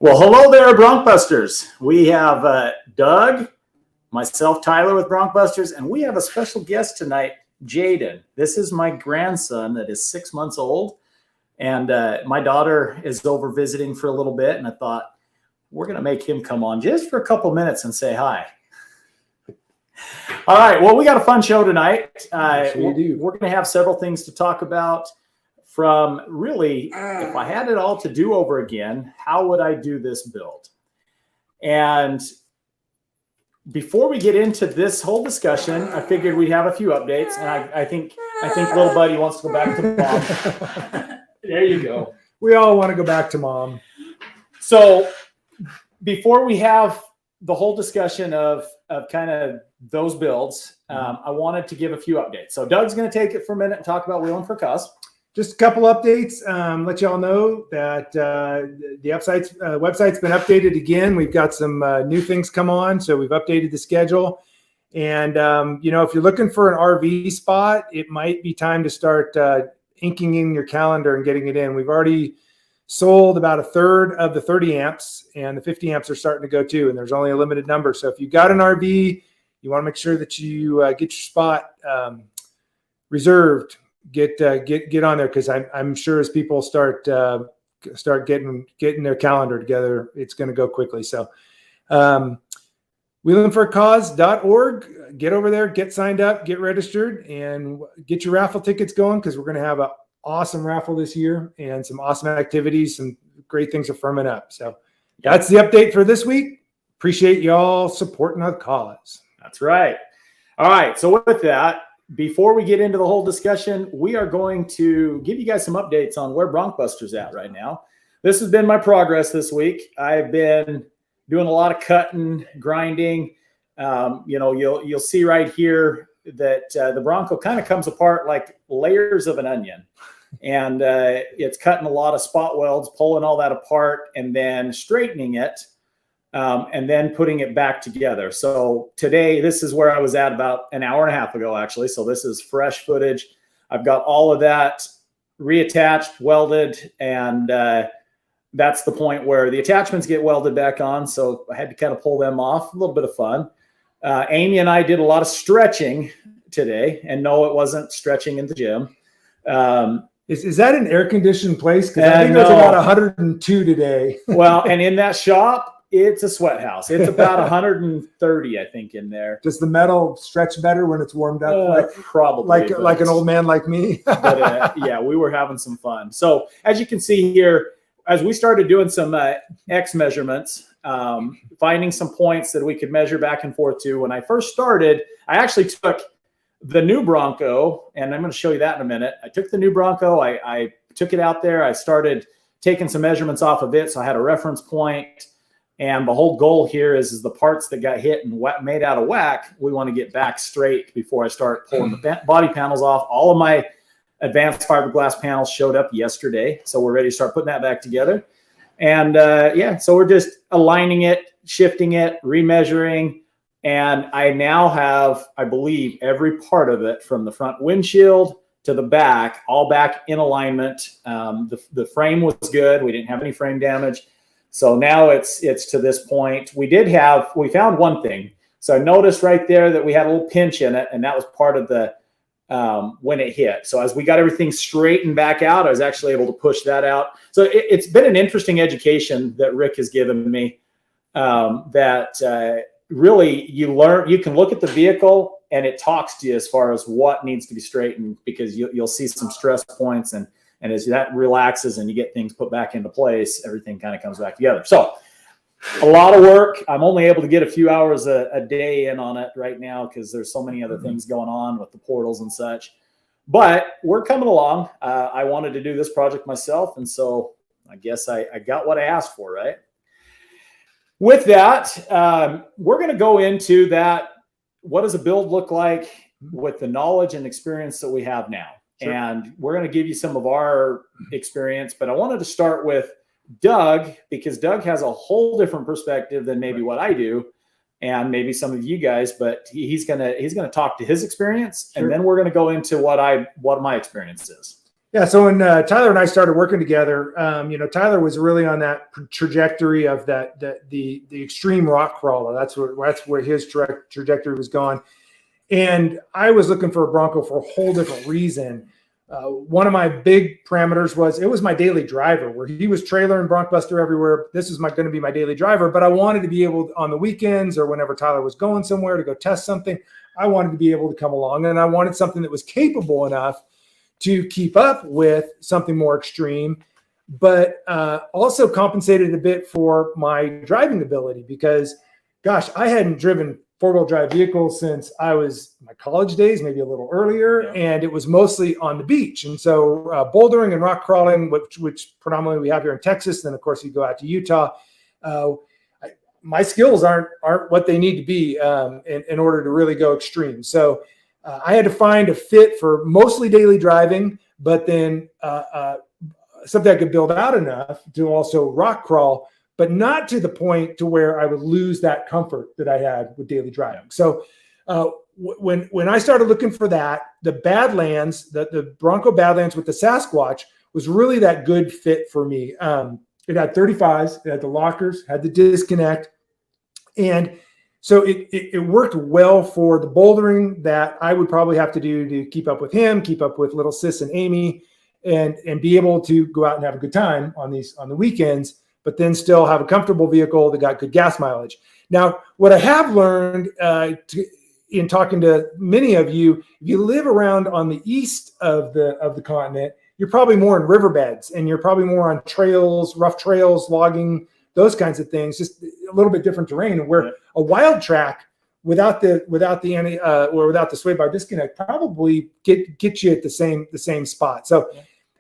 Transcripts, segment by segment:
Well, hello there, BroncBusters. We have Doug, myself, Tyler with BroncBusters, and we have a special guest tonight, Jaden. This is my grandson that is 6 months old, and my daughter is over visiting for a little bit, and I thought we're going to make him come on just for a couple minutes and say hi. All right, well, we got a fun show tonight. We're going to have several things to talk about. From really, if I had it all to do over again, how would I do this build? And before we get into this whole discussion, I figured we'd have a few updates. And I think little buddy wants to go back to mom. There you go. We all want to go back to mom. So before we have the whole discussion of kind of those builds, I wanted to give a few updates. So Doug's going to take it for a minute and talk about Wheeling for a Cause. Just a couple updates. Let y'all know that the website's been updated again. We've got some new things come on, so we've updated the schedule. And if you're looking for an RV spot, it might be time to start inking in your calendar and getting it in. We've already sold about a third of the 30 amps, and the 50 amps are starting to go too. And there's only a limited number. So if you've got an RV, you want to make sure that you get your spot reserved. Get on there, because I'm sure as people start getting their calendar together, it's going to go quickly. So wheelingforacause.org, get over there, get signed up, get registered, and get your raffle tickets going, because we're going to have an awesome raffle this year and some awesome activities. Some great things are firming up. So that's the update for this week. Appreciate y'all supporting our cause. That's right. All right, so with that, before we get into the whole discussion, we are going to give you guys some updates on where BroncBuster's at right now. This has been my progress this week. I've been doing a lot of cutting, grinding. You'll see right here that the Bronco kind of comes apart like layers of an onion. And it's cutting a lot of spot welds, pulling all that apart, and then straightening it. And then putting it back together. So today, this is where I was at about an hour and a half ago, actually. So this is fresh footage. I've got all of that reattached, welded, and that's the point where the attachments get welded back on. So I had to kind of pull them off. A little bit of fun. Amy and I did a lot of stretching today. And no, it wasn't stretching in the gym. Is that an air-conditioned place? Because I think it was about 102 today. Well, and in that shop, it's a sweat house. It's about 130, I think, in there. Does the metal stretch better when it's warmed up? Probably. Like an old man like me? But yeah, we were having some fun. So as you can see here, as we started doing some X measurements, finding some points that we could measure back and forth to. When I first started, I actually took the new Bronco, and I'm going to show you that in a minute. I took the new Bronco. I took it out there. I started taking some measurements off of it, so I had a reference point. And the whole goal here is the parts that got hit and made out of whack, we want to get back straight before I start pulling the body panels off. All of my advanced fiberglass panels showed up yesterday, so we're ready to start putting that back together. And so we're just aligning it, shifting it, remeasuring. And I now have, I believe, every part of it from the front windshield to the back, all back in alignment. The frame was good. We didn't have any frame damage. So now it's to this point. We found one thing. So I noticed right there that we had a little pinch in it, and that was part of the when it hit. So as we got everything straightened back out, I was actually able to push that out. So it's been an interesting education that Rick has given me. Really you can look at the vehicle and it talks to you as far as what needs to be straightened, because you'll see some stress points, and as that relaxes and you get things put back into place, everything kind of comes back together. So a lot of work. I'm only able to get a few hours a day in on it right now, because there's so many other things going on with the portals and such. But we're coming along. I wanted to do this project myself, and so I guess I got what I asked for, right? With that, we're going to go into that. What does a build look like with the knowledge and experience that we have now? Sure. And we're going to give you some of our experience, but I wanted to start with Doug, because Doug has a whole different perspective than maybe what I do, and maybe some of you guys. But he's gonna talk to his experience, sure. And then we're going to go into what my experience is. Yeah. So when Tyler and I started working together, Tyler was really on that trajectory of the extreme rock crawler. That's where his trajectory was going. And I was looking for a Bronco for a whole different reason. One of my big parameters was it was my daily driver, where he was trailering BroncBuster everywhere. This was going to be my daily driver, but I wanted to be able on the weekends or whenever Tyler was going somewhere to go test something, I wanted to be able to come along, and I wanted something that was capable enough to keep up with something more extreme, but also compensated a bit for my driving ability because, gosh, I hadn't driven four-wheel drive vehicles since I was my college days, maybe a little earlier, and it was mostly on the beach. And so bouldering and rock crawling, which predominantly we have here in Texas, then of course you go out to Utah. My skills aren't what they need to be in order to really go extreme. So I had to find a fit for mostly daily driving, but then something I could build out enough to also rock crawl, but not to the point to where I would lose that comfort that I had with daily driving. So when I started looking for that, the Badlands, the Bronco Badlands with the Sasquatch was really that good fit for me. It had 35s, it had the lockers, had the disconnect, and so it worked well for the bouldering that I would probably have to do to keep up with him, keep up with little sis and Amy, and be able to go out and have a good time on the weekends, but then still have a comfortable vehicle that got good gas mileage. Now, what I have learned in talking to many of you, if you live around on the east of the continent, you're probably more in riverbeds, and you're probably more on trails, rough trails, logging, those kinds of things, just a little bit different terrain. Where a wild track without the sway bar disconnect probably get you at the same spot. So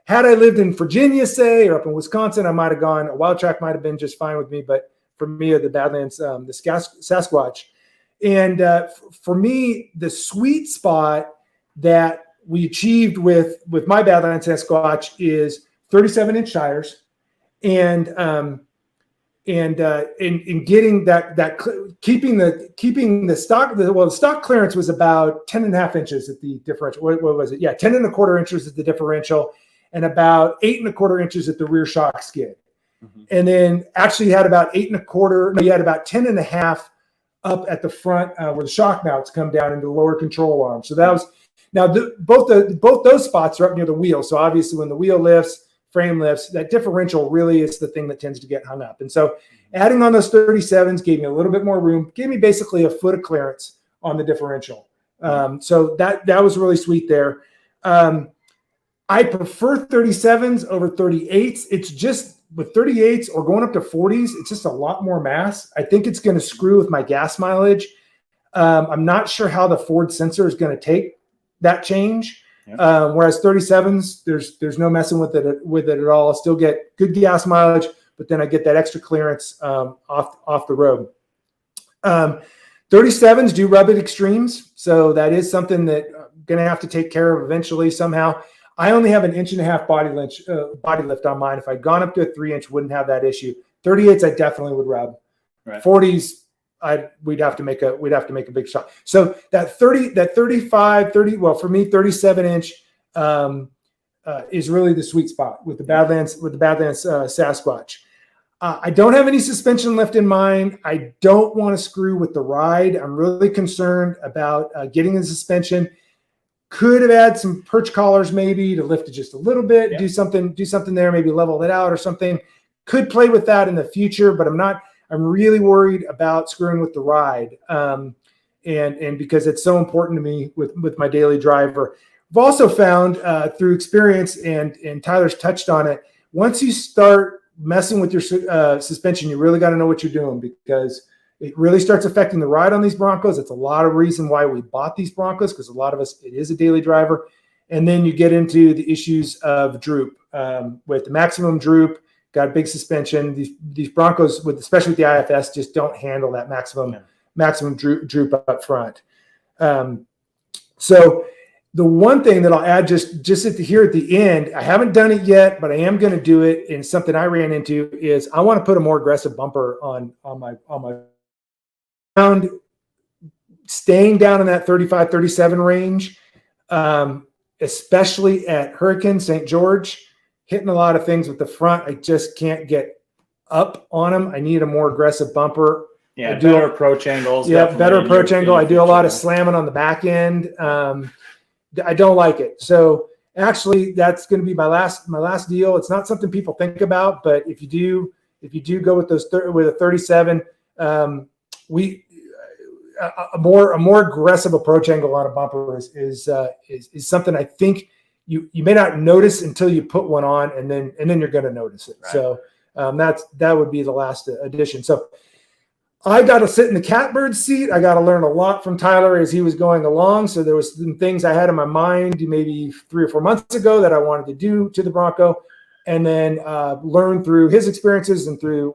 had I lived in Virginia, say, or up in Wisconsin, I might have gone. A wild track might have been just fine with me. But for me, the Badlands, the Sasquatch, and for me, the sweet spot that we achieved with my Badlands Sasquatch is 37-inch tires, and in getting that keeping the stock. The stock clearance was about 10.5 inches at the differential. What was it? Yeah, 10.25 inches at the differential, and about 8.25 inches at the rear shock skid. Mm-hmm. And then actually had about 8.25. No, you had about 10.5 up at the front where the shock mounts come down into the lower control arm. So that was both those spots are up near the wheel. So obviously, when the wheel lifts, frame lifts, that differential really is the thing that tends to get hung up. And so adding on those 37s gave me a little bit more room, gave me basically a foot of clearance on the differential. So that was really sweet there. I prefer 37s over 38s. It's just with 38s or going up to 40s, it's just a lot more mass. I think it's going to screw with my gas mileage. I'm not sure how the Ford sensor is going to take that change. Whereas 37s, there's no messing with it at all. I still get good gas mileage, but then I get that extra clearance off the road. 37s do rub at extremes, so that is something that I'm going to have to take care of eventually somehow. I only have an 1.5 body lift on mine. If I'd gone up to a 3-inch, wouldn't have that issue. 38s, I definitely would rub. Right. 40s, we'd have to make a big shot. So that 35, 30, well, for me, 37-inch is really the sweet spot with the Badlands Sasquatch. I don't have any suspension lift in mind. I don't want to screw with the ride. I'm really concerned about getting the suspension. Could have had some perch collars maybe to lift it just a little bit, do something there, maybe level it out or something. Could play with that in the future, but I'm really worried about screwing with the ride. And because it's so important to me with my daily driver. I've also found through experience, and Tyler's touched on it, once you start messing with your suspension, you really got to know what you're doing, because it really starts affecting the ride on these Broncos. It's a lot of reason why we bought these Broncos, because a lot of us, it is a daily driver. And then you get into the issues of droop. With the maximum droop, got a big suspension. These Broncos, especially with the IFS, just don't handle that maximum droop up front. So the one thing that I'll add just here at the end, I haven't done it yet, but I am going to do it. And something I ran into is I want to put a more aggressive bumper on my staying down in that 35, 37 range. especially at Hurricane St. George, hitting a lot of things with the front. I just can't get up on them. I need a more aggressive bumper. Yeah, better approach angles. Yeah, better approach angle. I do a lot of slamming on the back end. I don't like it. So actually, that's going to be my last deal. It's not something people think about, but if you do go with with a 37, a more aggressive approach angle on a bumper is something I think you may not notice until you put one on, and then you're going to notice it. Right. So that would be the last addition. So I got to sit in the catbird seat. I got to learn a lot from Tyler as he was going along. So there was some things I had in my mind maybe 3 or 4 months ago that I wanted to do to the Bronco, and then learn through his experiences and through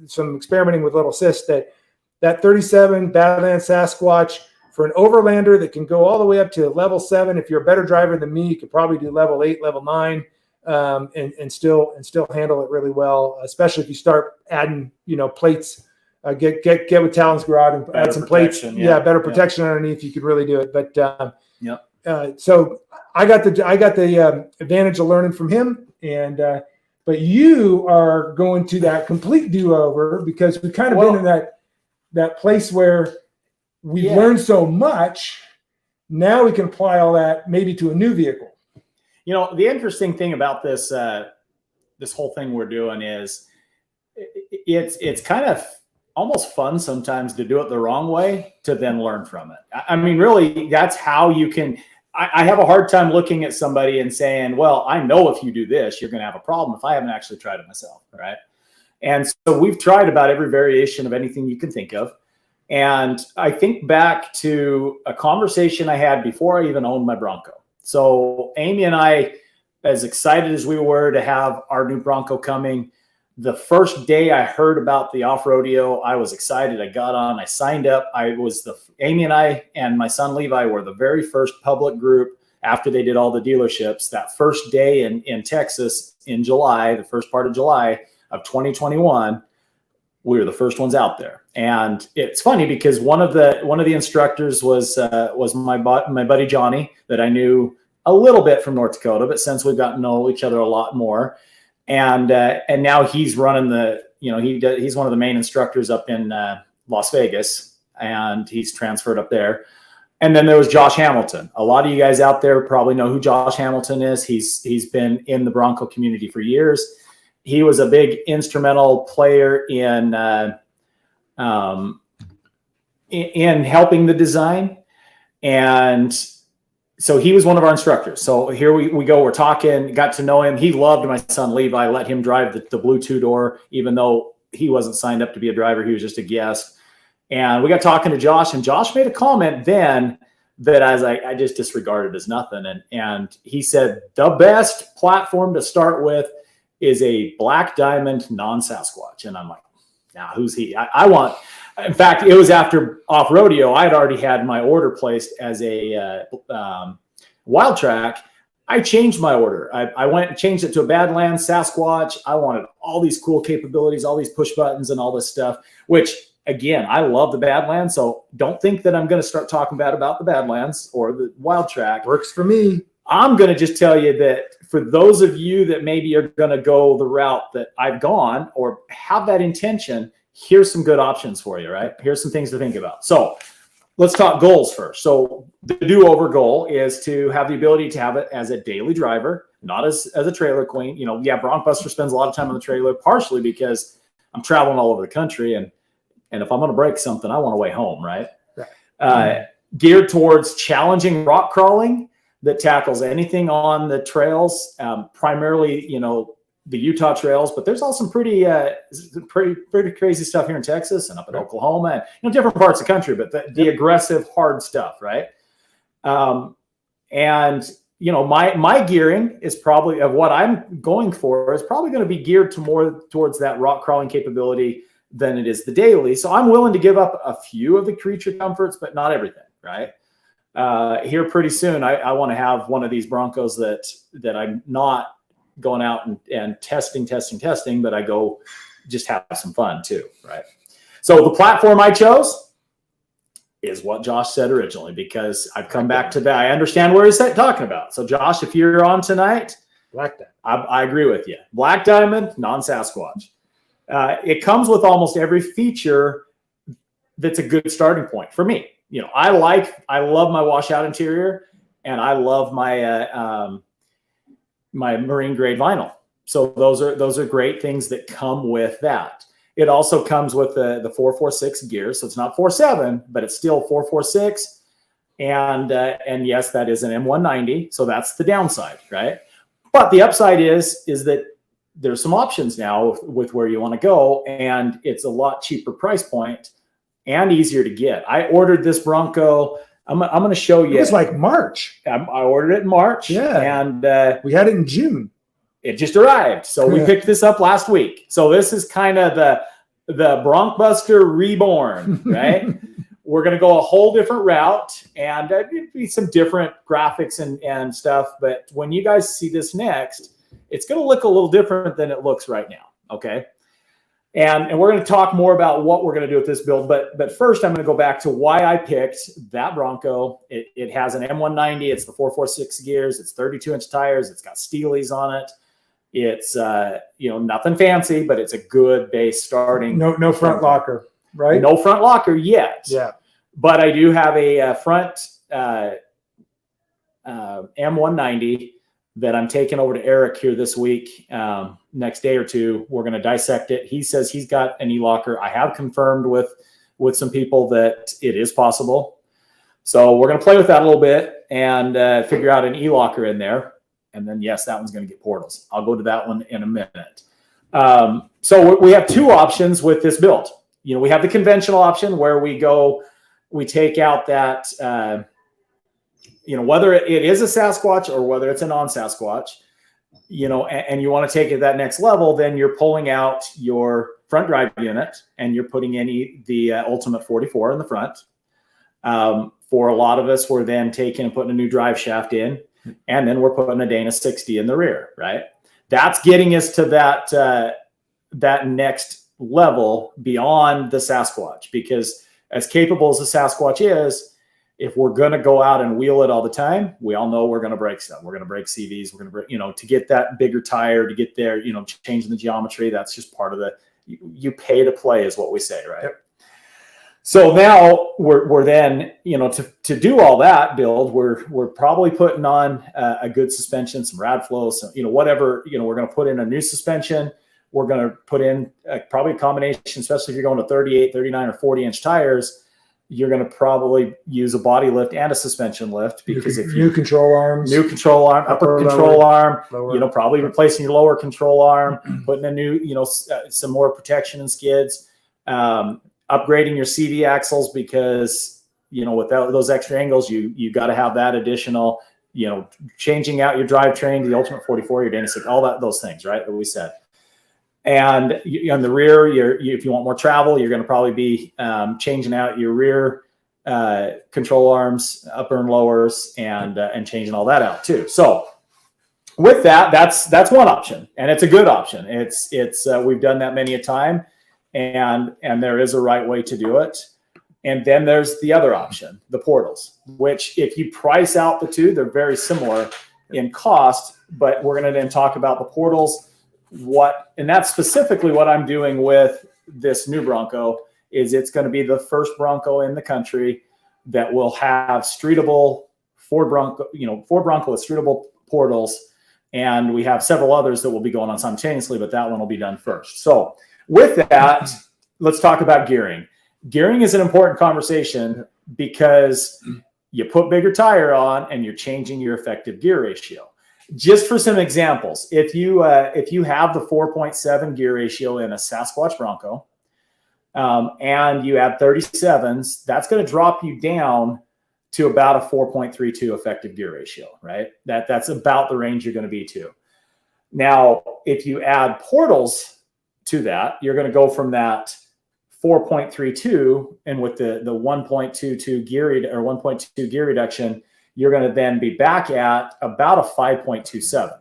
some experimenting with Little Sis that 37 Badlands Sasquatch for an overlander that can go all the way up to level 7. If you're a better driver than me, you could probably do level 8, level 9, and still handle it really well, especially if you start adding, plates. Get with Talon's Garage and add some plates. Yeah, better protection underneath. You could really do it. But so I got the advantage of learning from him, and but you are going to that complete do-over because we've kind of been in that place where we learned so much. Now we can apply all that maybe to a new vehicle. The interesting thing about this whole thing we're doing is it's kind of almost fun sometimes to do it the wrong way to then learn from it. I mean, really, that's how you can. I have a hard time looking at somebody and saying, well, I know if you do this, you're going to have a problem if I haven't actually tried it myself. Right. And so we've tried about every variation of anything you can think of. And I think back to a conversation I had before I even owned my Bronco. So Amy and I, as excited as we were to have our new Bronco coming, the first day I heard about the off-rodeo, I was excited. I got on, I signed up. Amy and I and my son Levi were the very first public group after they did all the dealerships. That first day in Texas in July, the first part of July of 2021, we were the first ones out there. And it's funny because one of the instructors was my buddy Johnny that I knew a little bit from North Dakota, but since we've gotten to know each other a lot more. And now he's running he's one of the main instructors up in Las Vegas, and he's transferred up there. And then there was Josh Hamilton. A lot of you guys out there probably know who Josh Hamilton is. He's been in the Bronco community for years. He was a big instrumental player in helping the design, and so he was one of our instructors. So here we go. We're talking, got to know him. He loved my son, Levi, let him drive the blue two-door, even though he wasn't signed up to be a driver. He was just a guest. And we got talking to Josh, and Josh made a comment then that I just disregarded as nothing. And he said, the best platform to start with is a black diamond non-Sasquatch. And I'm like, nah, who's he? In fact, it was after off rodeo. I had already had my order placed as a wild track. I changed my order. I went and changed it to a Badlands Sasquatch. I wanted all these cool capabilities, all these push buttons and all this stuff, which again, I love the Badlands. So don't think that I'm going to start talking bad about the Badlands or the wild track. Works for me. I'm going to just tell you that for those of you that maybe are going to go the route that I've gone or have that intention, here's some good options for you, right? Here's some things to think about. So let's talk goals first. So the do-over goal is to have the ability to have it as a daily driver, not as a trailer queen. BroncBuster spends a lot of time on the trailer, partially because I'm traveling all over the country. And if I'm going to break something, I want to weigh home, right? Geared towards challenging rock crawling that tackles anything on the trails, primarily, the Utah trails, but there's also some pretty crazy stuff here in Texas and up in Oklahoma and different parts of the country, but the aggressive, hard stuff, right? And my gearing is probably of what I'm going for is probably going to be geared more towards that rock crawling capability than it is the daily. So I'm willing to give up a few of the creature comforts, but not everything, right? Here pretty soon, I want to have one of these Broncos that I'm not going out and testing, but I go just have some fun too, right? So the platform I chose, is what Josh said originally, because I've come back to that. I understand where he's talking about. So Josh, if you're on tonight, Black Diamond. I agree with you. Black Diamond, non-Sasquatch. It comes with almost every feature that's a good starting point for me. I love my washout interior, and I love my my marine grade vinyl. So those are great things that come with that. It also comes with the 446 gears, so it's not 47, but it's still 446. And yes, that is an M190, so that's the downside, right? But the upside is that there's some options now with where you want to go, and it's a lot cheaper price point and easier to get. I ordered this Bronco. I'm going to show you. It was like March. I ordered it in March. Yeah. And we had it in June. It just arrived. So we picked this up last week. So this is kind of the BroncBuster reborn, right? We're going to go a whole different route, and it'd be some different graphics and stuff. But when you guys see this next, it's going to look a little different than it looks right now. Okay. And we're going to talk more about what we're going to do with this build. But first, I'm going to go back to why I picked that Bronco. It has an M190. It's the 446 gears. It's 32-inch tires. It's got Steelies on it. It's nothing fancy, but it's a good base starting. No front locker, right? No front locker yet. Yeah. But I do have a front M190 that I'm taking over to Eric here this week. Next day or two, we're going to dissect it. He says he's got an e-locker. I have confirmed with some people that it is possible. So we're going to play with that a little bit and figure out an e-locker in there. And then, yes, that one's going to get portals. I'll go to that one in a minute. So we have two options with this build. We have the conventional option where we take out that, whether it is a Sasquatch or whether it's a non-Sasquatch, and you want to take it that next level, then you're pulling out your front drive unit and you're putting in the Ultimate 44 in the front. For a lot of us, we're then taking and putting a new drive shaft in, and then we're putting a Dana 60 in the rear, right? That's getting us to that next level beyond the Sasquatch, because as capable as the Sasquatch is, if we're going to go out and wheel it all the time, we all know we're going to break stuff. We're going to break CVs. We're going to break, to get that bigger tire, to get there, changing the geometry. That's just part of you pay to play is what we say, right? Yep. So now we're then, to do all that build, we're probably putting on a good suspension, some rad flows, whatever, we're going to put in a new suspension. We're going to put in probably a combination, especially if you're going to 38, 39 or 40-inch tires. You're going to probably use a body lift and a suspension lift, because new control arms, upper control arm, lower. Probably replacing your lower control arm, putting a new, some more protection and skids, upgrading your CV axles, because, without those extra angles, you got to have that additional, changing out your drivetrain, the Ultimate 44, your Dana 60, all those things, right, that we said. And on the rear, if you want more travel, you're going to probably be changing out your rear control arms, upper and lowers, and changing all that out too. So with that's one option, and it's a good option. It's we've done that many a time, and there is a right way to do it. And then there's the other option, the portals, which if you price out the two, they're very similar in cost, but we're going to then talk about the portals. And that's specifically what I'm doing with this new Bronco. Is it's going to be the first Bronco in the country that will have streetable Ford Bronco with streetable portals, and we have several others that will be going on simultaneously, but that one will be done first. So with that, let's talk about gearing. Gearing is an important conversation because you put bigger tire on and you're changing your effective gear ratio. Just for some examples, if you have the 4.7 gear ratio in a Sasquatch Bronco, and you add 37s, that's going to drop you down to about a 4.32 effective gear ratio, right? That's about the range you're going to be to. Now, if you add portals to that, you're going to go from that 4.32, and with the 1.22 gear or 1.2 gear reduction, you're going to then be back at about a 5.27,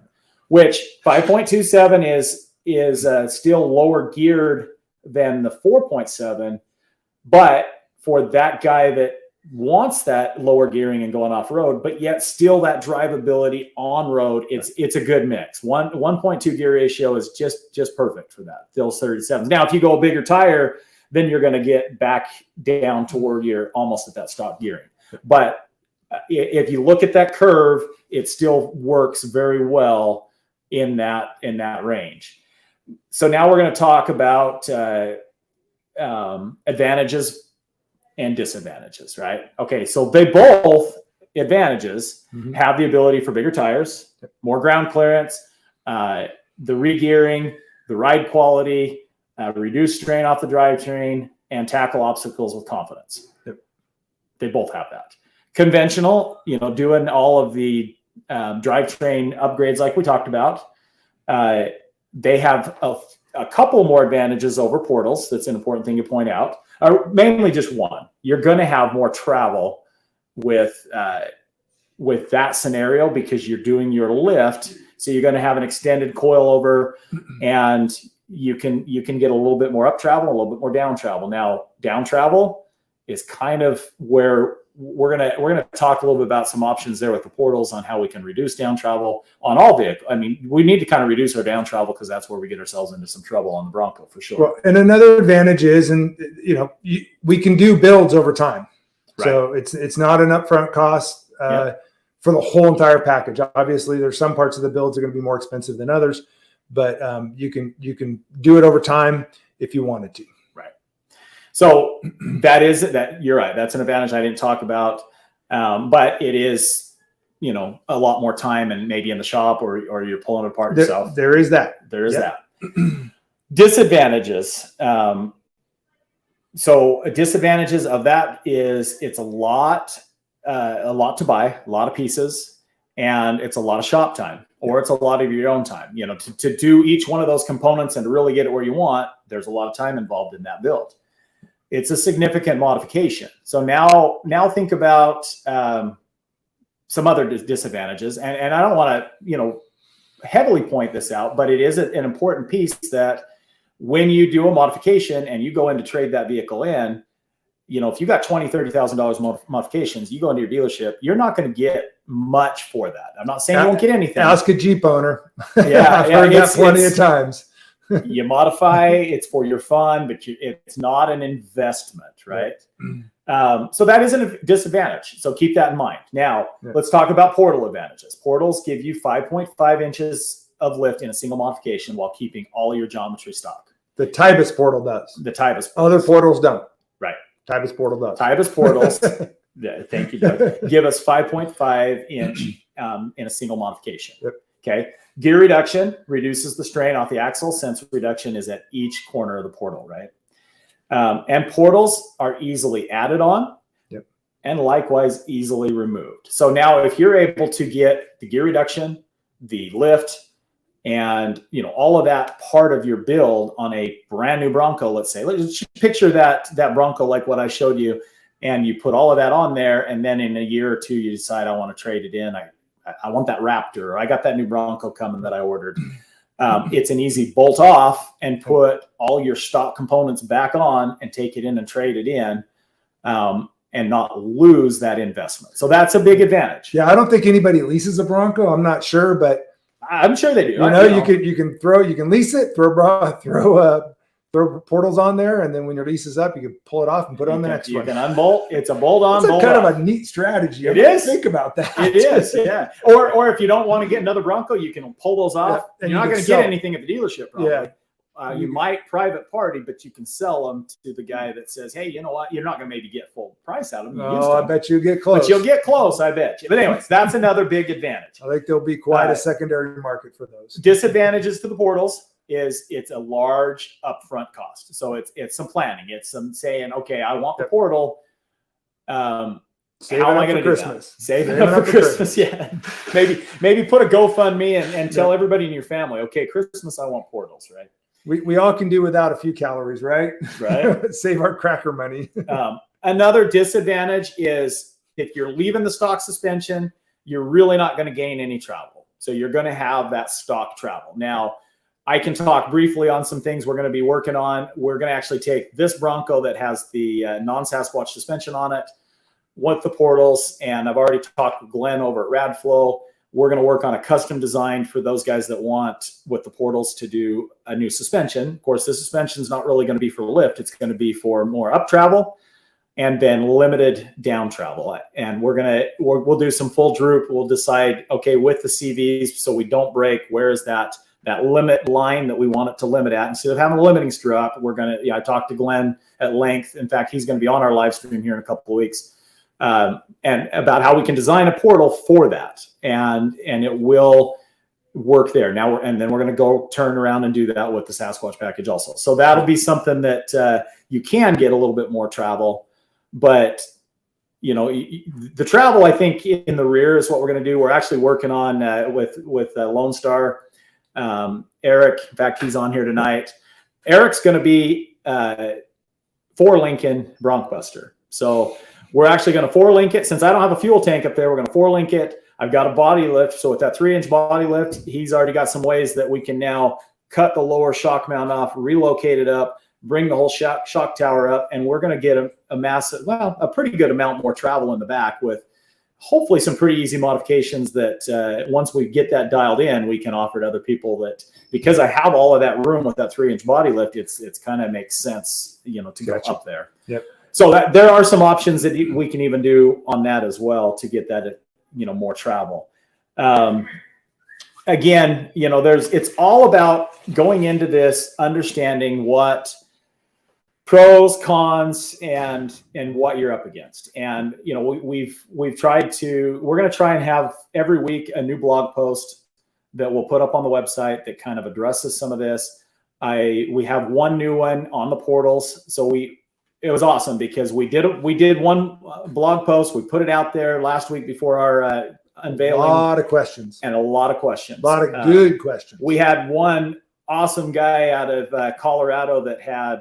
which 5.27 is still lower geared than the 4.7. But for that guy that wants that lower gearing and going off road, but yet still that drivability on road. It's a good mix. 1.2 gear ratio is just perfect for that. Phil's 37. Now, if you go a bigger tire, then you're going to get back down toward you're almost at that stop gearing. But if you look at that curve, it still works very well in that range. So now we're going to talk about advantages and disadvantages, right? Okay, so they both advantages have the ability for bigger tires, more ground clearance, the re-gearing, the ride quality, reduce strain off the drivetrain, and tackle obstacles with confidence. They both have that. Conventional, doing all of the drivetrain upgrades like we talked about, they have a couple more advantages over portals. That's an important thing to point out. Mainly just one. You're going to have more travel with that scenario because you're doing your lift. So you're going to have an extended coilover, and you can get a little bit more up travel, a little bit more down travel. Now, down travel is kind of where we're gonna talk a little bit about some options there with the portals on how we can reduce down travel on all vehicles. I mean, we need to kind of reduce our down travel because that's where we get ourselves into some trouble on the Bronco for sure. Well, and another advantage is, we can do builds over time, right. So it's not an upfront cost for the whole entire package. Obviously, there's some parts of the builds are going to be more expensive than others, but you can do it over time if you wanted to. So you're right. That's an advantage I didn't talk about, but it is, a lot more time and maybe in the shop or you're pulling it apart yourself. There is that. There is that. Disadvantages. So disadvantages of that is it's a lot to buy, a lot of pieces, and it's a lot of shop time, or it's a lot of your own time. To do each one of those components and to really get it where you want, there's a lot of time involved in that build. It's a significant modification. So now think about some other disadvantages, and I don't want to heavily point this out, but it is an important piece that when you do a modification and you go in to trade that vehicle in, if you got $20,000-$30,000 modifications, you go into your dealership, you're not going to get much for that. I'm not saying you won't get anything. Ask a Jeep owner. Yeah, I've heard that plenty of times. You modify, it's for your fun, but it's not an investment, right? So that is a disadvantage. So keep that in mind. Now, let's talk about portal advantages. Portals give you 5.5 inches of lift in a single modification while keeping all your geometry stock. The Tybus portal does. The Tybus. Other portals don't. Right. Tybus portal does. Tybus portals, thank you, Doug, give us 5.5 inch in a single modification. Yep. Okay. Gear reduction reduces the strain off the axle, since reduction is at each corner of the portal, right? And portals are easily added on, and likewise easily removed. So now if you're able to get the gear reduction, the lift, and all of that part of your build on a brand new Bronco, let's just picture that Bronco like what I showed you, and you put all of that on there, and then in a year or two you decide I want to trade it in. I want that Raptor, or I got that new Bronco coming that I ordered. It's an easy bolt off and put all your stock components back on and take it in and trade it in, and not lose that investment. So that's a big advantage. Yeah, I don't think anybody leases a Bronco. I'm not sure, but I'm sure they do. You can lease it, throw portals on there, and then when your lease is up, you can pull it off and put it on the next one. You can unbolt. It's a bolt on, bolt kind off. of a neat strategy. It is. Think about that. It is, yeah. Or if you don't want to get another Bronco, you can pull those off. And you're not going to get anything at the dealership, probably. Yeah. You might private party, but you can sell them to the guy that says, hey, you know what? You're not going to maybe get full price out of them. Oh, I bet you get close. But you'll get close, I bet you. But anyways, that's another big advantage. I think there'll be quite a secondary market for those. Disadvantages to the portals is it's a large upfront cost. So it's some planning. It's some saying, okay, I want the portal. How am I going to do that? Save it up for Christmas. Yeah. Maybe put a GoFundMe and tell everybody in your family, okay, Christmas, I want portals, right? We all can do without a few calories, right? Right. Save our cracker money. Another disadvantage is if you're leaving the stock suspension, you're really not going to gain any travel. So you're going to have that stock travel. Now, I can talk briefly on some things we're going to be working on. We're going to actually take this Bronco that has the non-Sasquatch suspension on it. with the portals, and I've already talked with Glenn over at Radflow. We're going to work on a custom design for those guys that want, with the portals, to do a new suspension. Of course, the suspension is not really going to be for lift. It's going to be for more up travel and then limited down travel. And we'll do some full droop. We'll decide, okay, with the CVs, so we don't break, where is that limit line that we want it to limit at? Instead of having a limiting screw up, we're going to, I talked to Glenn at length. In fact, he's going to be on our live stream here in a couple of weeks. And about how we can design a portal for that, and it will work there. Now and then we're going to go turn around and do that with the Sasquatch package also. So that'll be something that you can get a little bit more travel, but the travel, I think, in the rear is what we're going to do. We're actually working on with Lone Star, Eric. In fact, he's on here tonight. Eric's going to be 4-linking BroncBuster. So we're actually going to 4-link it. Since I don't have a fuel tank up there, we're going to 4-link it. I've got a body lift. So with that 3-inch body lift, he's already got some ways that we can now cut the lower shock mount off, relocate it up, bring the whole shock tower up, and we're going to get a pretty good amount more travel in the back, with hopefully some pretty easy modifications that once we get that dialed in, we can offer to other people. That because I have all of that room with that 3-inch body lift, it's kind of makes sense, to go up there. Yep. So that there are some options that we can even do on that as well to get that, more travel. Again, it's all about going into this, understanding what pros, cons, and what you're up against. And, we're going to try and have every week a new blog post that we'll put up on the website that kind of addresses some of this. We have one new one on the portals. So it was awesome because we did one blog post. We put it out there last week before our unveiling. A lot of questions. And a lot of questions. A lot of good questions. We had one awesome guy out of Colorado that had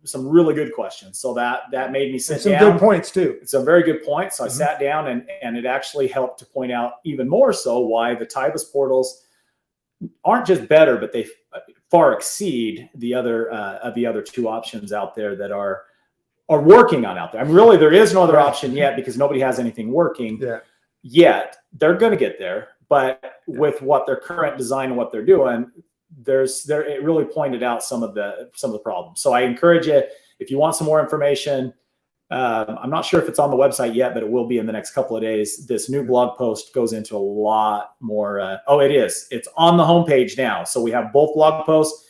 some really good questions. So that made me sit down. Some good points too. Some very good points. So I sat down and it actually helped to point out even more so why the Tybus portals aren't just better, but they far exceed the other two options out there that are working on out there. I mean, really, there is no other option yet because nobody has anything working yet. They're going to get there, but with what their current design and what they're doing, it really pointed out some of the problems. So I encourage you, if you want some more information, I'm not sure if it's on the website yet, but it will be in the next couple of days. This new blog post goes into a lot more. It is. It's on the homepage now. So we have both blog posts.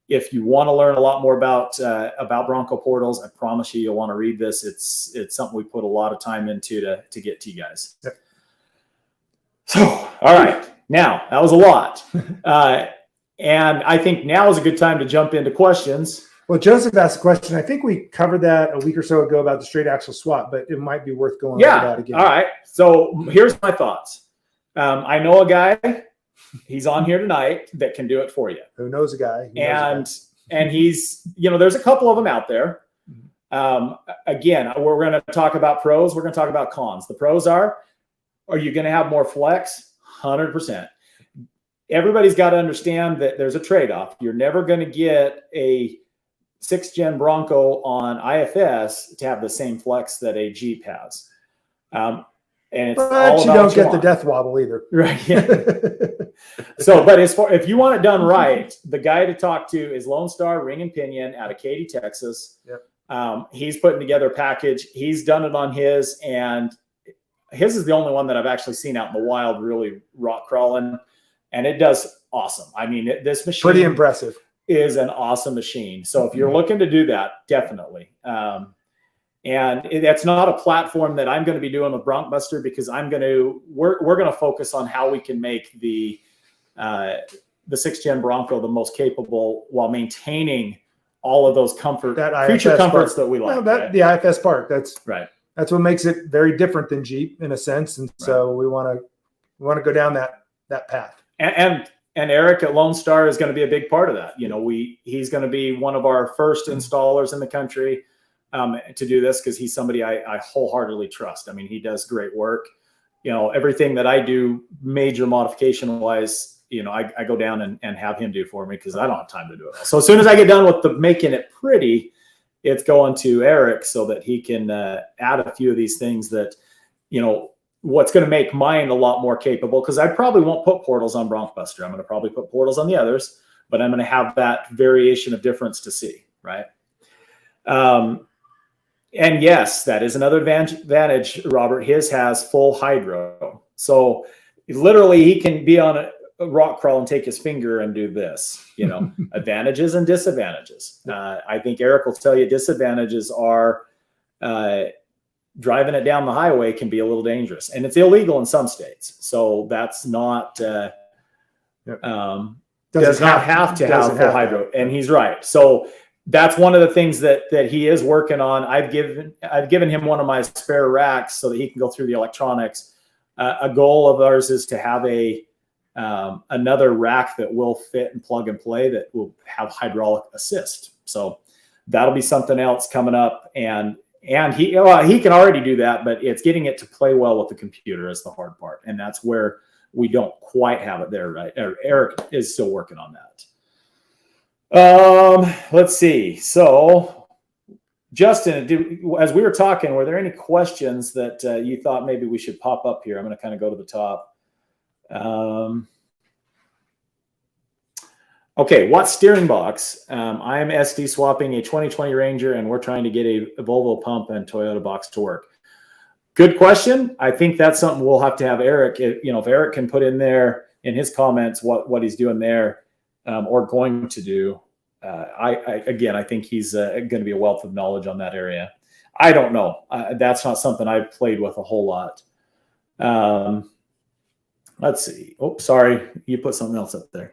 If you want to learn a lot more about Bronco portals, I promise you'll want to read this. It's something we put a lot of time into to get to you guys. Yep. So, all right. Now, that was a lot. And I think now is a good time to jump into questions. Well, Joseph asked a question. I think we covered that a week or so ago about the straight axle swap, but it might be worth going over that again. All right. So here's my thoughts. I know a guy, he's on here tonight, that can do it for you. Who knows a guy? And he's, there's a couple of them out there. Again, we're going to talk about pros. We're going to talk about cons. The pros are you going to have more flex? 100%. Everybody's got to understand that there's a trade-off. You're never going to get a 6th-gen Bronco on IFS to have the same flex that a Jeep has. And it's but you don't get the death wobble either. Right. Yeah. So, but if you want it done right, the guy to talk to is Lone Star Ring and Pinion out of Katy, Texas. Yep. He's putting together a package. He's done it on his, and his is the only one that I've actually seen out in the wild, really rock crawling, and it does awesome. I mean, this machine pretty impressive. Is an awesome machine. So if you're looking to do that, definitely. And that's not a platform that I'm going to be doing with BroncBuster because we're going to focus on how we can make the 6th-gen Bronco the most capable while maintaining all of those feature comforts that we like. Well, the IFS part, that's right. That's what makes it very different than Jeep in a sense. And so we want to go down that path. And Eric at Lone Star is going to be a big part of that. He's going to be one of our first installers in the country to do this because he's somebody I wholeheartedly trust. I mean, he does great work. Everything that I do major modification wise, I go down and have him do for me because I don't have time to do it all. So as soon as I get done with making it pretty, it's going to Eric so that he can add a few of these things that, you know, what's going to make mine a lot more capable, because I probably won't put portals on BroncBuster. I'm going to probably put portals on the others, but I'm going to have that variation of difference to see, right? And yes, that is another advantage, Robert. His has full hydro. So literally he can be on a rock crawl and take his finger and do this, you know. Advantages and disadvantages. I think Eric will tell you disadvantages are driving it down the highway can be a little dangerous, and it's illegal in some states. So that's not does not have to have full hydro. And he's right. So that's one of the things that he is working on. I've given him one of my spare racks so that he can go through the electronics. A goal of ours is to have another rack that will fit and plug and play that will have hydraulic assist. So that'll be something else coming up. And he can already do that, but it's getting it to play well with the computer is the hard part. And that's where we don't quite have it there, right? Eric is still working on that. Let's see. So Justin, as we were talking, were there any questions that you thought maybe we should pop up here? I'm going to kind of go to the top. Okay, Watt's steering box. I am SD swapping a 2020 Ranger, and we're trying to get a Volvo pump and Toyota box to work. Good question. I think that's something we'll have to have Eric. If Eric can put in there in his comments what he's doing there or going to do. I think he's going to be a wealth of knowledge on that area. I don't know. That's not something I've played with a whole lot. Let's see. Oh, sorry. You put something else up there.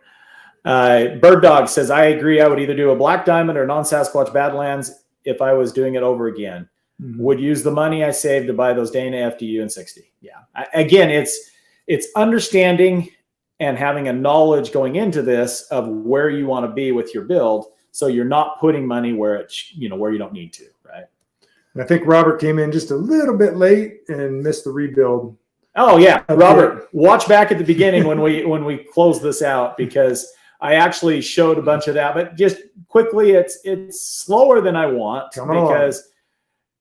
Bird Dog says, I agree. I would either do a Black Diamond or non-Sasquatch Badlands if I was doing it over again. Mm-hmm. Would use the money I saved to buy those Dana FDU and 60. Yeah. Again, it's understanding and having a knowledge going into this of where you want to be with your build, so you're not putting money where where you don't need to, right? And I think Robert came in just a little bit late and missed the rebuild. Oh yeah, Robert, watch back at the beginning when we close this out, because I actually showed a bunch of that, but just quickly, it's slower than I want because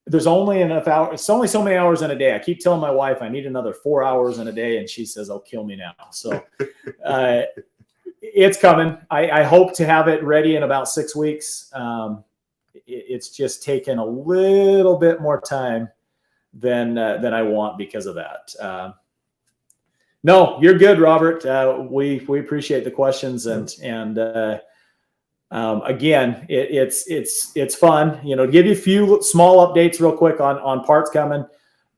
there's only enough hours. It's only so many hours in a day. I keep telling my wife I need another 4 hours in a day, and she says, "Oh, kill me now." So it's coming. I hope to have it ready in about 6 weeks. It's just taken a little bit more time than I want because of that. No, you're good, Robert. We appreciate the questions, and again, it's fun. To give you a few small updates real quick on parts coming.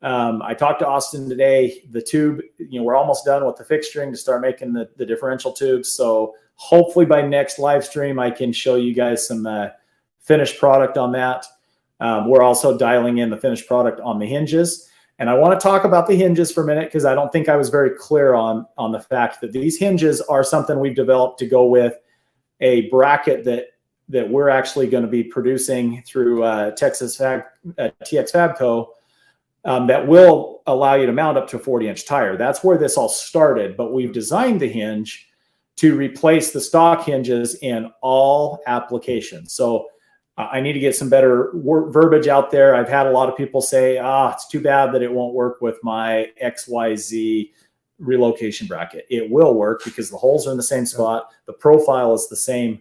I talked to Austin today. The tube, we're almost done with the fixturing to start making the differential tubes. So hopefully by next live stream, I can show you guys some finished product on that. We're also dialing in the finished product on the hinges. And I want to talk about the hinges for a minute, because I don't think I was very clear on the fact that these hinges are something we've developed to go with a bracket that we're actually going to be producing through TX Fabco that will allow you to mount up to a 40-inch tire. That's where this all started, but we've designed the hinge to replace the stock hinges in all applications. So I need to get some better verbiage out there. I've had a lot of people say, it's too bad that it won't work with my XYZ relocation bracket. It will work because the holes are in the same spot. The profile is the same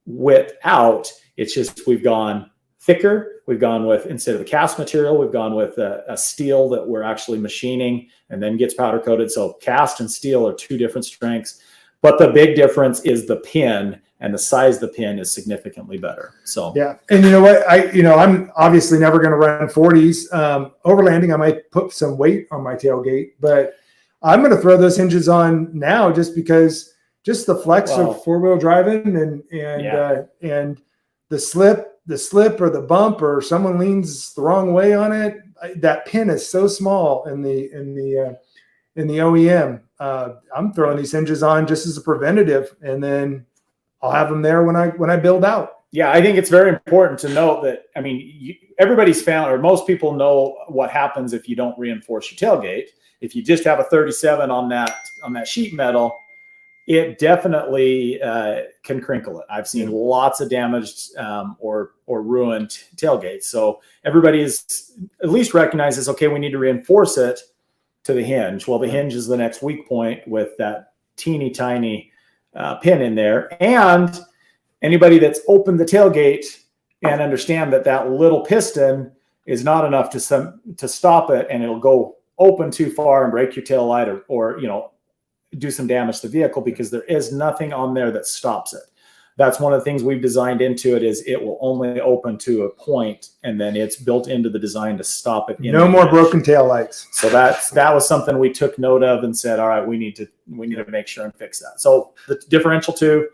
width out. It's just we've gone thicker. We've gone with, instead of the cast material, we've gone with a steel that we're actually machining and then gets powder coated. So cast and steel are two different strengths. But the big difference is the pin, and the size of the pin is significantly better. So yeah, and you know what? I'm obviously never going to run 40s. Overlanding, I might put some weight on my tailgate, but I'm going to throw those hinges on now just because, just the flex of four-wheel driving and the slip or the bump or someone leans the wrong way on it. That pin is so small in the OEM. I'm throwing these hinges on just as a preventative, and then I'll have them there when I build out. Yeah, I think it's very important to note that, everybody's found, or most people know what happens if you don't reinforce your tailgate. If you just have a 37 on that sheet metal, it definitely can crinkle it. I've seen lots of damaged or ruined tailgates. So everybody is at least recognizes, okay, we need to reinforce it to the hinge. Well, the hinge is the next weak point with that teeny tiny pin in there. And anybody that's opened the tailgate and understand that that little piston is not enough to stop it, and it'll go open too far and break your tail light or do some damage to the vehicle, because there is nothing on there that stops it. That's one of the things we've designed into it, is it will only open to a point, and then it's built into the design to stop it. No more broken tail lights. So that was something we took note of and said, all right, we need to make sure and fix that. So the differential tube,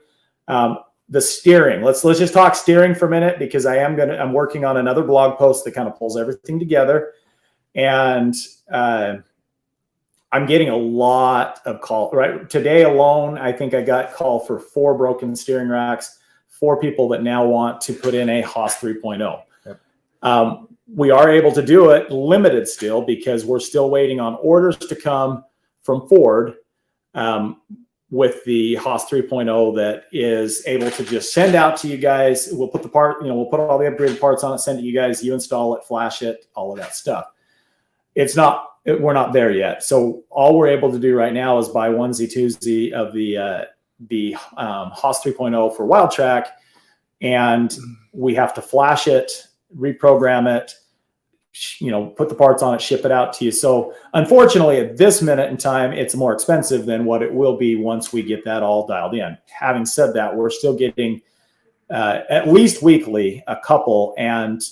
the steering. Let's just talk steering for a minute, because I'm working on another blog post that kind of pulls everything together, and I'm getting a lot of call. Right today alone, I think I got call for 4 broken steering racks, 4 people that now want to put in a Haas 3.0. Yep. We are able to do it limited still, because we're still waiting on orders to come from Ford with the Haas 3.0 that is able to just send out to you guys. We'll put the part, we'll put all the upgraded parts on it, send it to you guys, you install it, flash it, all of that stuff. We're not there yet. So all we're able to do right now is buy onesie twosie of the Haas 3.0 for Wild Track, and we have to flash it, reprogram it, put the parts on it, ship it out to you. So unfortunately, at this minute in time, it's more expensive than what it will be once we get that all dialed in. Having said that, we're still getting at least weekly a couple, and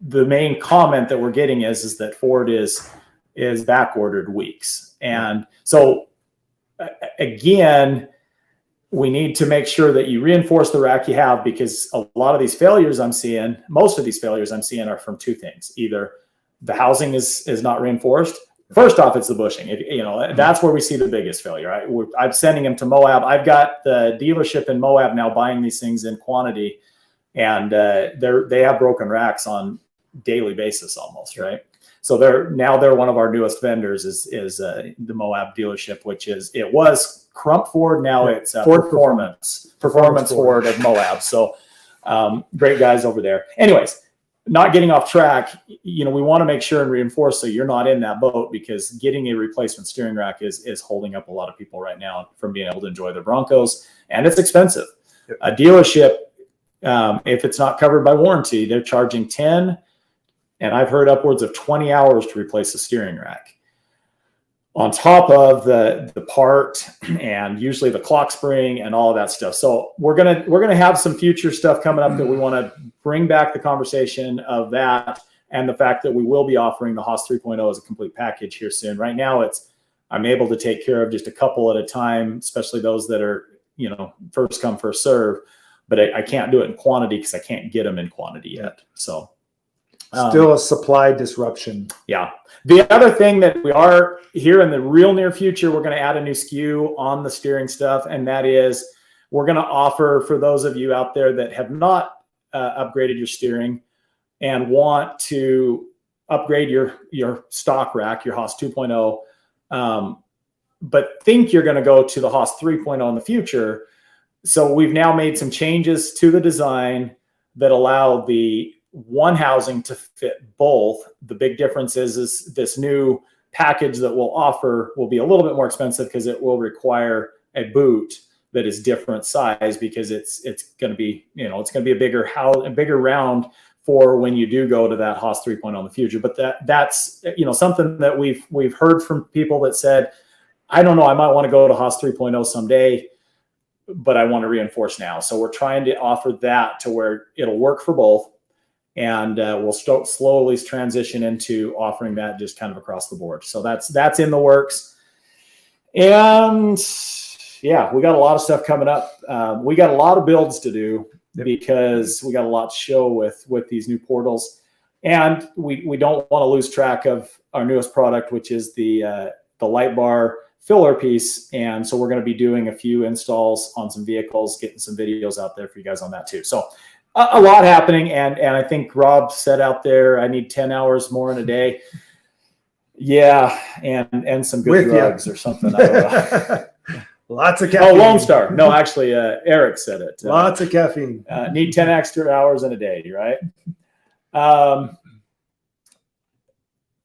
the main comment that we're getting is that Ford is back ordered weeks. And so again, we need to make sure that you reinforce the rack you have, because a lot of these failures I'm seeing, most of these failures I'm seeing, are from 2 things. Either the housing is not reinforced. First off, it's the bushing. That's where we see the biggest failure. I'm sending them to Moab. I've got the dealership in Moab now buying these things in quantity, and they have broken racks on daily basis almost, right? So they're one of our newest vendors is the Moab dealership, it was Crump Ford, now it's Performance Ford of Moab. So great guys over there. Anyways, not getting off track, we want to make sure and reinforce so you're not in that boat, because getting a replacement steering rack is holding up a lot of people right now from being able to enjoy their Broncos, and it's expensive. Yep. A dealership, if it's not covered by warranty, they're charging 10, and I've heard upwards of 20 hours to replace a steering rack, on top of the part and usually the clock spring and all of that stuff. So we're gonna have some future stuff coming up that we want to bring back the conversation of that, and the fact that we will be offering the Haas 3.0 as a complete package here soon. Right now, I'm able to take care of just a couple at a time, especially those that are first come first serve. But I can't do it in quantity because I can't get them in quantity yet. So. Still a supply disruption. Yeah. The other thing that we are here in the real near future, we're going to add a new SKU on the steering stuff. And that is, we're going to offer, for those of you out there that have not upgraded your steering and want to upgrade your stock rack, your Haas 2.0, but think you're going to go to the Haas 3.0 in the future. So we've now made some changes to the design that allow the one housing to fit both. The big difference is this new package that we'll offer will be a little bit more expensive, because it will require a boot that is different size, because it's going to be it's going to be a bigger round for when you do go to that Haas 3.0 in the future. But that's something that we've heard from people that said, I don't know, I might want to go to Haas 3.0 someday, but I want to reinforce now. So we're trying to offer that to where it'll work for both. And we'll slowly transition into offering that just kind of across the board. So that's in the works. And yeah, we got a lot of stuff coming up. We got a lot of builds to do, because we got a lot to show with these new portals. And we don't want to lose track of our newest product, which is the light bar filler piece. And so we're going to be doing a few installs on some vehicles, getting some videos out there for you guys on that too. So a lot happening, and I think Rob said out there, I need 10 hours more in a day. Yeah, and some good drugs or something. I don't know. Lots of caffeine. Oh, Lone Star. No, actually, Eric said it. Lots of caffeine. Need 10 extra hours in a day, right?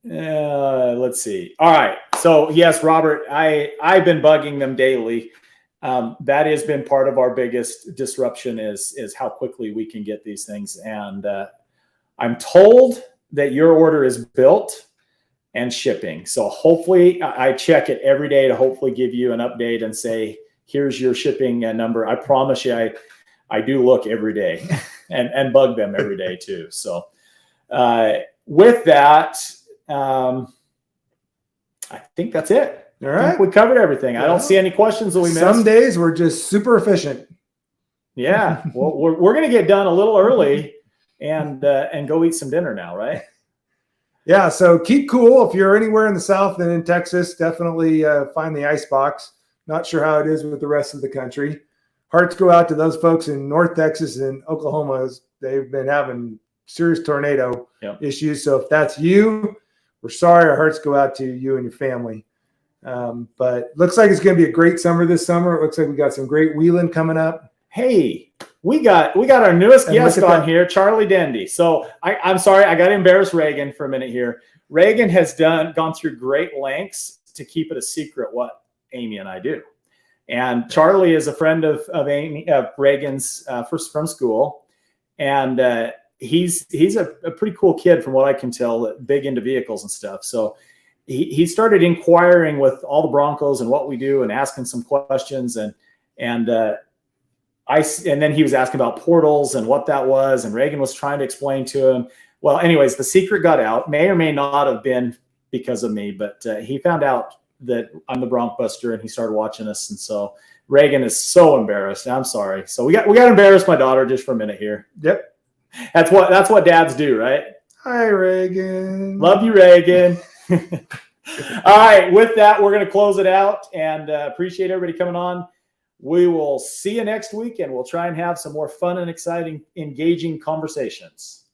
Let's see. All right. So yes, Robert, I've been bugging them daily. That has been part of our biggest disruption is how quickly we can get these things. And I'm told that your order is built and shipping. So hopefully I check it every day to hopefully give you an update and say, here's your shipping number. I promise you, I do look every day and bug them every day too. So with that, I think that's it. All right. I think we covered everything. I don't see any questions that we missed. Some days we're just super efficient. Yeah. Well, we're going to get done a little early and go eat some dinner now, right? Yeah. So keep cool. If you're anywhere in the South and in Texas, definitely find the ice box. Not sure how it is with the rest of the country. Hearts go out to those folks in North Texas and Oklahoma. They've been having serious tornado issues. So if that's you, we're sorry. Our hearts go out to you and your family. But looks like it's going to be a great summer this summer. It looks like we got some great wheeling coming up. Hey, we got our newest guest on here, Charlie Dendy. So I'm sorry, I got to embarrass Reagan for a minute here. Reagan has gone through great lengths to keep it a secret what Amy and I do. And Charlie is a friend of Reagan's from school, and he's a pretty cool kid from what I can tell, big into vehicles and stuff. So he started inquiring with all the Broncos and what we do and asking some questions and then he was asking about portals and what that was, and Reagan was trying to explain to him. Well, anyways, the secret got out. May or may not have been because of me, but he found out that I'm the BroncBuster, and he started watching us. And so Reagan is so embarrassed. I'm sorry. So we got to embarrass my daughter just for a minute here. Yep. That's what dads do, right? Hi, Reagan. Love you, Reagan. All right. With that, we're going to close it out and appreciate everybody coming on. We will see you next week, and we'll try and have some more fun and exciting, engaging conversations.